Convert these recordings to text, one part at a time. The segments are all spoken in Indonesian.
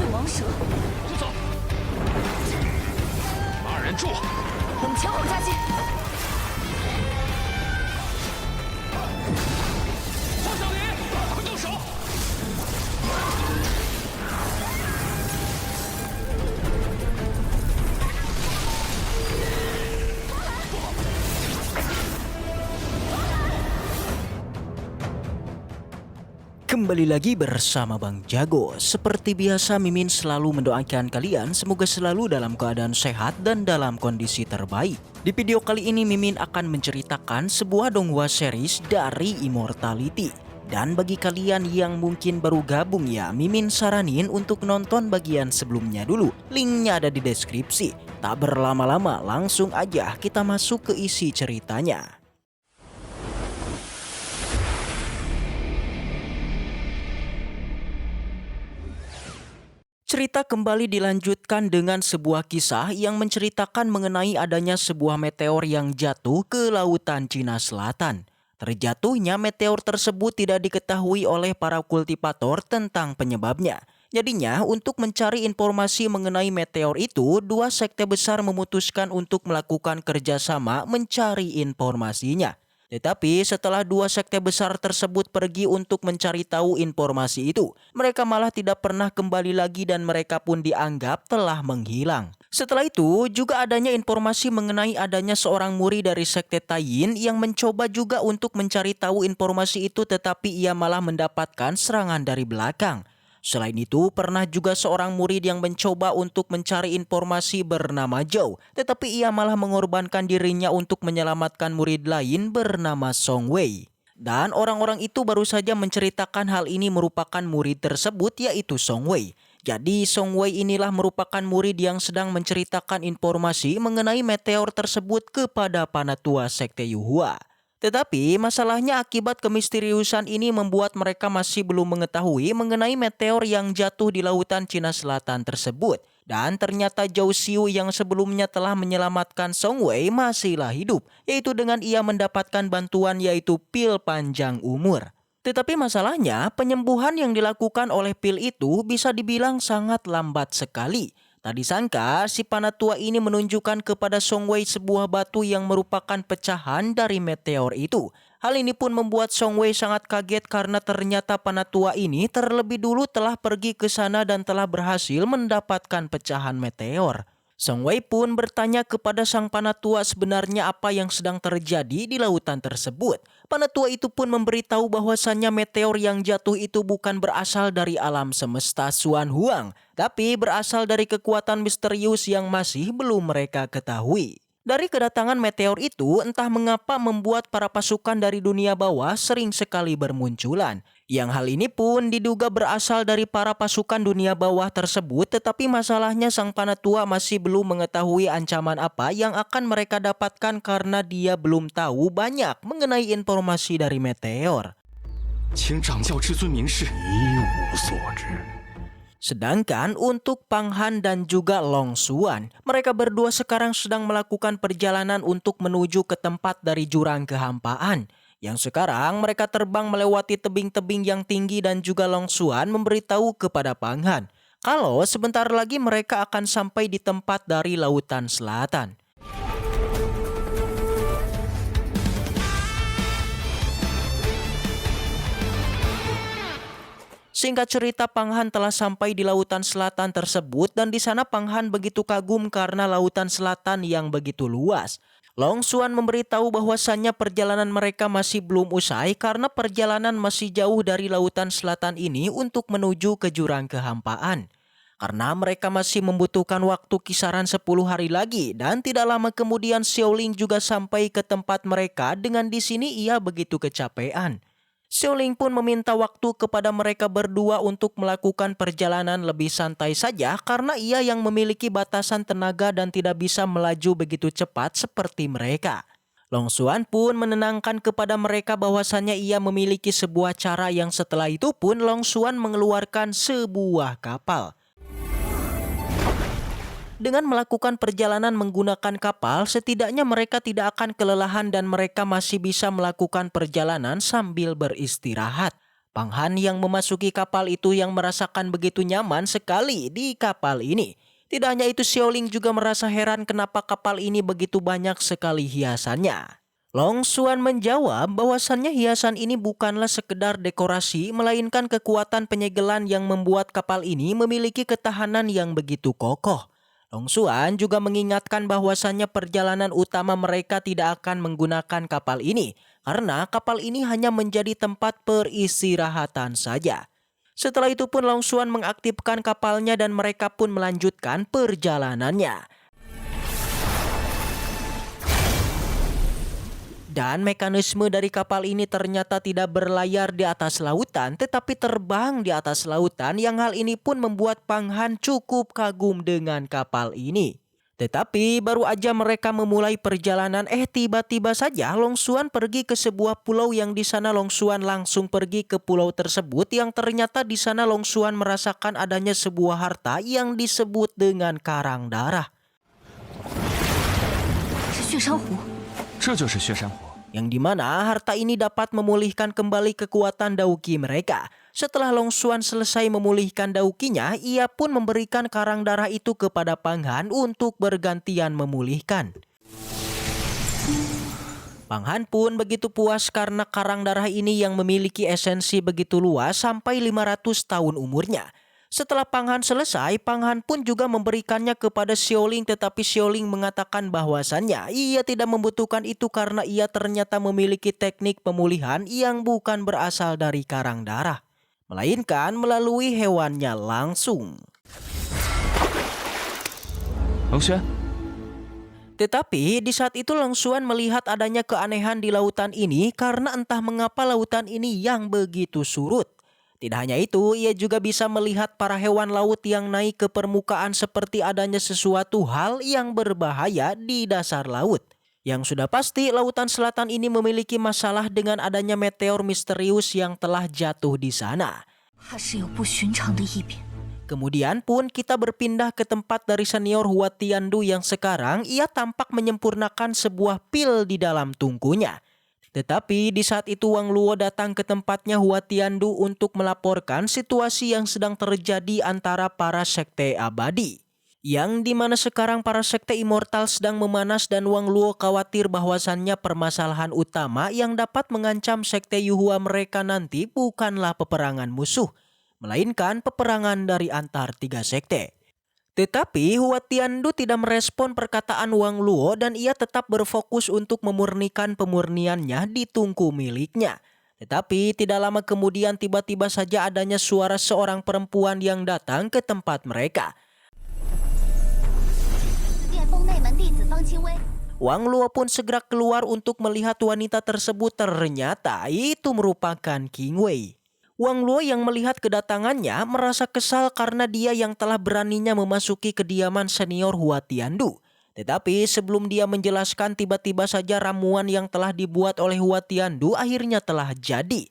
迅蟒蛇，不走！二人住！我们前后夹击。方小林，快动手！Kembali lagi bersama Bang Jago. Seperti biasa Mimin selalu mendoakan kalian semoga selalu dalam keadaan sehat dan dalam kondisi terbaik. Di video kali ini Mimin akan menceritakan sebuah donghua series dari Immortality. Dan bagi kalian yang mungkin baru gabung ya, Mimin saranin untuk nonton bagian sebelumnya dulu. Linknya ada di deskripsi. Tak berlama-lama langsung aja kita masuk ke isi ceritanya. Cerita kembali dilanjutkan dengan sebuah kisah yang menceritakan mengenai adanya sebuah meteor yang jatuh ke lautan Cina Selatan. Terjatuhnya meteor tersebut tidak diketahui oleh para kultivator tentang penyebabnya. Jadinya untuk mencari informasi mengenai meteor itu, dua sekte besar memutuskan untuk melakukan kerjasama mencari informasinya. Tetapi setelah dua sekte besar tersebut pergi untuk mencari tahu informasi itu, mereka malah tidak pernah kembali lagi dan mereka pun dianggap telah menghilang. Setelah itu juga adanya informasi mengenai adanya seorang murid dari sekte Taiyin yang mencoba juga untuk mencari tahu informasi itu, tetapi ia malah mendapatkan serangan dari belakang. Selain itu, pernah juga seorang murid yang mencoba untuk mencari informasi bernama Zhou, tetapi ia malah mengorbankan dirinya untuk menyelamatkan murid lain bernama Song Wei. Dan orang-orang itu baru saja menceritakan hal ini merupakan murid tersebut, yaitu Song Wei. Jadi Song Wei inilah merupakan murid yang sedang menceritakan informasi mengenai meteor tersebut kepada panatua sekte Yuhua. Tetapi masalahnya akibat kemisteriusan ini membuat mereka masih belum mengetahui mengenai meteor yang jatuh di lautan Cina Selatan tersebut. Dan ternyata Zhou Xiu yang sebelumnya telah menyelamatkan Song Wei masihlah hidup, yaitu dengan ia mendapatkan bantuan yaitu pil panjang umur. Tetapi masalahnya penyembuhan yang dilakukan oleh pil itu bisa dibilang sangat lambat sekali. Tak disangka si panatua ini menunjukkan kepada Song Wei sebuah batu yang merupakan pecahan dari meteor itu. Hal ini pun membuat Song Wei sangat kaget karena ternyata panatua ini terlebih dulu telah pergi ke sana dan telah berhasil mendapatkan pecahan meteor. Song Wei pun bertanya kepada sang panatua sebenarnya apa yang sedang terjadi di lautan tersebut. Panatua itu pun memberitahu bahwasannya meteor yang jatuh itu bukan berasal dari alam semesta Xuan Huang, tapi berasal dari kekuatan misterius yang masih belum mereka ketahui. Dari kedatangan meteor itu, entah mengapa membuat para pasukan dari dunia bawah sering sekali bermunculan. Yang hal ini pun diduga berasal dari para pasukan dunia bawah tersebut, tetapi masalahnya sang panatua masih belum mengetahui ancaman apa yang akan mereka dapatkan karena dia belum tahu banyak mengenai informasi dari meteor. 请掌教至尊明示，一无所知。 Sedangkan untuk Pang Han dan juga Long Xuan, mereka berdua sekarang sedang melakukan perjalanan untuk menuju ke tempat dari jurang kehampaan. Yang sekarang mereka terbang melewati tebing-tebing yang tinggi dan juga Long Xuan memberitahu kepada Pang Han kalau sebentar lagi mereka akan sampai di tempat dari lautan selatan. Singkat cerita, Pang Han telah sampai di lautan selatan tersebut dan di sana Pang Han begitu kagum karena lautan selatan yang begitu luas. Long Xuan memberitahu bahwasannya perjalanan mereka masih belum usai karena perjalanan masih jauh dari lautan selatan ini untuk menuju ke jurang kehampaan. Karena mereka masih membutuhkan waktu kisaran 10 hari lagi dan tidak lama kemudian Xiaoling juga sampai ke tempat mereka dengan di sini ia begitu kecapean. Xiaoling pun meminta waktu kepada mereka berdua untuk melakukan perjalanan lebih santai saja karena ia yang memiliki batasan tenaga dan tidak bisa melaju begitu cepat seperti mereka. Long Xuan pun menenangkan kepada mereka bahwasannya ia memiliki sebuah cara yang setelah itu pun Long Xuan mengeluarkan sebuah kapal. Dengan melakukan perjalanan menggunakan kapal, setidaknya mereka tidak akan kelelahan dan mereka masih bisa melakukan perjalanan sambil beristirahat. Pang Han yang memasuki kapal itu yang merasakan begitu nyaman sekali di kapal ini. Tidak hanya itu, Xiaoling juga merasa heran kenapa kapal ini begitu banyak sekali hiasannya. Long Xuan menjawab bahwasannya hiasan ini bukanlah sekedar dekorasi, melainkan kekuatan penyegelan yang membuat kapal ini memiliki ketahanan yang begitu kokoh. Long Xuan juga mengingatkan bahwasannya perjalanan utama mereka tidak akan menggunakan kapal ini, karena kapal ini hanya menjadi tempat peristirahatan saja. Setelah itu pun Long Xuan mengaktifkan kapalnya dan mereka pun melanjutkan perjalanannya. Dan mekanisme dari kapal ini ternyata tidak berlayar di atas lautan, tetapi terbang di atas lautan, yang hal ini pun membuat Pang Han cukup kagum dengan kapal ini. Tetapi baru aja mereka memulai perjalanan, tiba-tiba saja Long Xuan pergi ke sebuah pulau, yang di sana Long Xuan langsung pergi ke pulau tersebut, yang ternyata di sana Long Xuan merasakan adanya sebuah harta yang disebut dengan karang darah. 是血珊瑚，这就是血珊瑚。 Yang dimana harta ini dapat memulihkan kembali kekuatan Dauki mereka. Setelah Long Xuan selesai memulihkan Daukinya, ia pun memberikan karang darah itu kepada Pang Han untuk bergantian memulihkan. Pang Han pun begitu puas karena karang darah ini yang memiliki esensi begitu luas sampai 500 tahun umurnya. Setelah Pang Han selesai, Pang Han pun juga memberikannya kepada Xiaoling, tetapi Xiaoling mengatakan bahwasannya ia tidak membutuhkan itu karena ia ternyata memiliki teknik pemulihan yang bukan berasal dari karang darah, melainkan melalui hewannya langsung. Long Xuan, Tetapi di saat itu Long Xuan melihat adanya keanehan di lautan ini karena entah mengapa lautan ini yang begitu surut. Tidak hanya itu, ia juga bisa melihat para hewan laut yang naik ke permukaan seperti adanya sesuatu hal yang berbahaya di dasar laut. Yang sudah pasti, lautan selatan ini memiliki masalah dengan adanya meteor misterius yang telah jatuh di sana. Kemudian pun kita berpindah ke tempat dari senior Hua Tiandu yang sekarang ia tampak menyempurnakan sebuah pil di dalam tungkunya. Tetapi di saat itu Wang Luo datang ke tempatnya Hua Tiandu untuk melaporkan situasi yang sedang terjadi antara para sekte abadi. Yang dimana sekarang para sekte immortal sedang memanas dan Wang Luo khawatir bahwasannya permasalahan utama yang dapat mengancam sekte Yuhua mereka nanti bukanlah peperangan musuh, melainkan peperangan dari antar tiga sekte. Tetapi Hua Tiandu tidak merespon perkataan Wang Luo dan ia tetap berfokus untuk memurnikan pemurniannya di tungku miliknya. Tetapi tidak lama kemudian tiba-tiba saja adanya suara seorang perempuan yang datang ke tempat mereka. Wang Luo pun segera keluar untuk melihat wanita tersebut, ternyata itu merupakan Qing Wei. Wang Luo yang melihat kedatangannya merasa kesal karena dia yang telah beraninya memasuki kediaman senior Hua Tiandu. Tetapi sebelum dia menjelaskan, tiba-tiba saja ramuan yang telah dibuat oleh Hua Tiandu akhirnya telah jadi.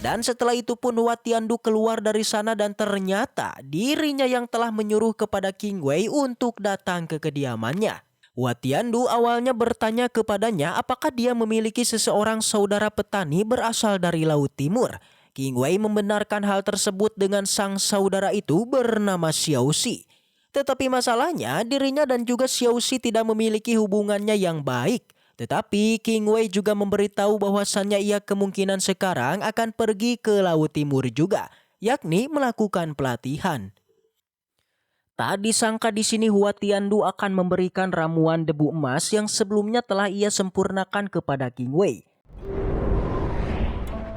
Dan setelah itu pun Hua Tiandu keluar dari sana dan ternyata dirinya yang telah menyuruh kepada Qing Wei untuk datang ke kediamannya. Hua Tiandu awalnya bertanya kepadanya apakah dia memiliki seseorang saudara petani berasal dari Laut Timur. Qing Wei membenarkan hal tersebut dengan sang saudara itu bernama Xiao Xi. Tetapi masalahnya dirinya dan juga Xiao Xi tidak memiliki hubungannya yang baik. Tetapi Qing Wei juga memberitahu bahwasannya ia kemungkinan sekarang akan pergi ke Laut Timur juga, yakni melakukan pelatihan. Tak disangka di sini Hua Tiandu akan memberikan ramuan debu emas yang sebelumnya telah ia sempurnakan kepada Qing Wei.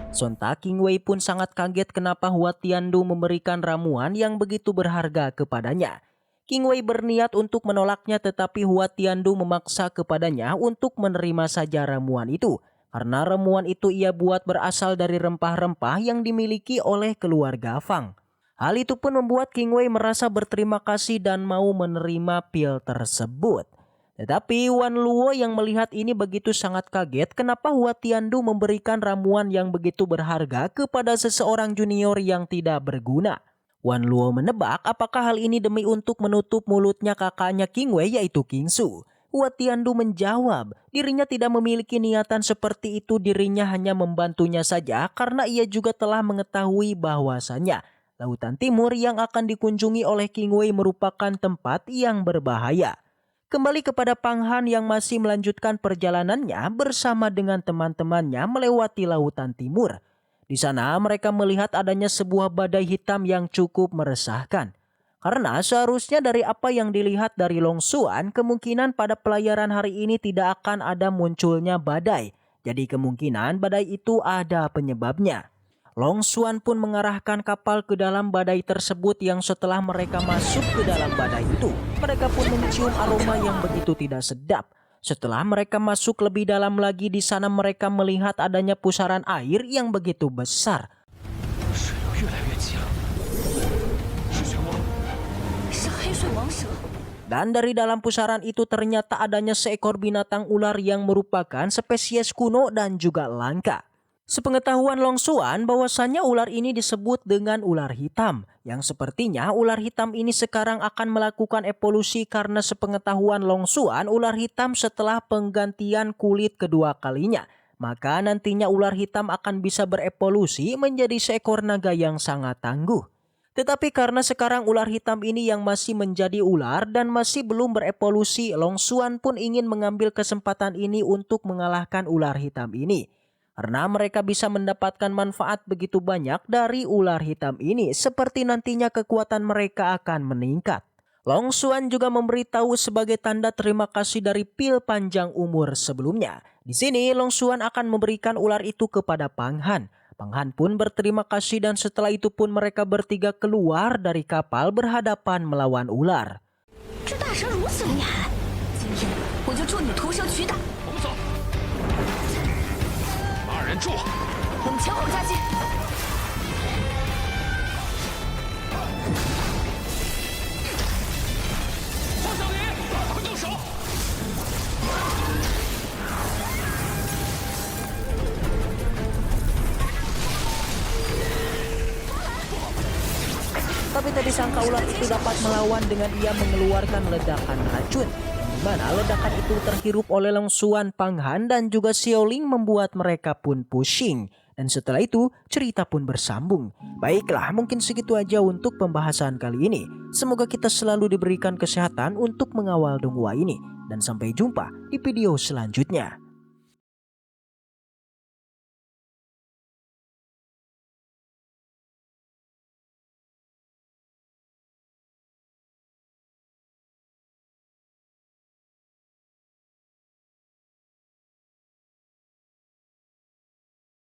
Sontak Qing Wei pun sangat kaget kenapa Hua Tiandu memberikan ramuan yang begitu berharga kepadanya. Qing Wei berniat untuk menolaknya, tetapi Hua Tiandu memaksa kepadanya untuk menerima saja ramuan itu. Karena ramuan itu ia buat berasal dari rempah-rempah yang dimiliki oleh keluarga Fang. Hal itu pun membuat Qing Wei merasa berterima kasih dan mau menerima pil tersebut. Tetapi Wan Luo yang melihat ini begitu sangat kaget kenapa Hua Tiandu memberikan ramuan yang begitu berharga kepada seseorang junior yang tidak berguna. Wan Luo menebak apakah hal ini demi untuk menutup mulutnya kakaknya Qing Wei yaitu Qing Su. Hua Tiandu menjawab, dirinya tidak memiliki niatan seperti itu, dirinya hanya membantunya saja karena ia juga telah mengetahui bahwasannya Lautan Timur yang akan dikunjungi oleh King Wei merupakan tempat yang berbahaya. Kembali kepada Pang Han yang masih melanjutkan perjalanannya bersama dengan teman-temannya melewati Lautan Timur. Di sana mereka melihat adanya sebuah badai hitam yang cukup meresahkan. Karena seharusnya dari apa yang dilihat dari Long Xuan, kemungkinan pada pelayaran hari ini tidak akan ada munculnya badai. Jadi kemungkinan badai itu ada penyebabnya. Long Xuan pun mengarahkan kapal ke dalam badai tersebut yang setelah mereka masuk ke dalam badai itu, mereka pun mencium aroma yang begitu tidak sedap. Setelah mereka masuk lebih dalam lagi, di sana mereka melihat adanya pusaran air yang begitu besar. 水流越来越急了，是漩涡，是黑水蟒蛇。 Dan dari dalam pusaran itu ternyata adanya seekor binatang ular yang merupakan spesies kuno dan juga langka. Sepengetahuan Long Xuan bahwasannya ular ini disebut dengan ular hitam, yang sepertinya ular hitam ini sekarang akan melakukan evolusi karena sepengetahuan Long Xuan ular hitam setelah penggantian kulit kedua kalinya. Maka nantinya ular hitam akan bisa berevolusi menjadi seekor naga yang sangat tangguh. Tetapi karena sekarang ular hitam ini yang masih menjadi ular dan masih belum berevolusi, Long Xuan pun ingin mengambil kesempatan ini untuk mengalahkan ular hitam ini. Karena mereka bisa mendapatkan manfaat begitu banyak dari ular hitam ini, seperti nantinya kekuatan mereka akan meningkat. Long Xuan juga memberitahu sebagai tanda terima kasih dari pil panjang umur sebelumnya. Di sini Long Xuan akan memberikan ular itu kepada Pang Han. Pang Han pun berterima kasih dan setelah itu pun mereka bertiga keluar dari kapal berhadapan melawan ular. 这大蛇如此厉害，今天我就助你屠蛇取胆。我们走。马尔人住，我们前后夹击。 黄小林，快动手！ Tapi tak disangka ular itu dapat melawan dengan ia mengeluarkan ledakan racun. Di mana ledakan itu terhirup oleh Long Xuan, Pang Han dan juga Xiaoling membuat mereka pun pusing. Dan setelah itu cerita pun bersambung. Baiklah, mungkin segitu aja untuk pembahasan kali ini. Semoga kita selalu diberikan kesehatan untuk mengawal Donghua ini. Dan sampai jumpa di video selanjutnya.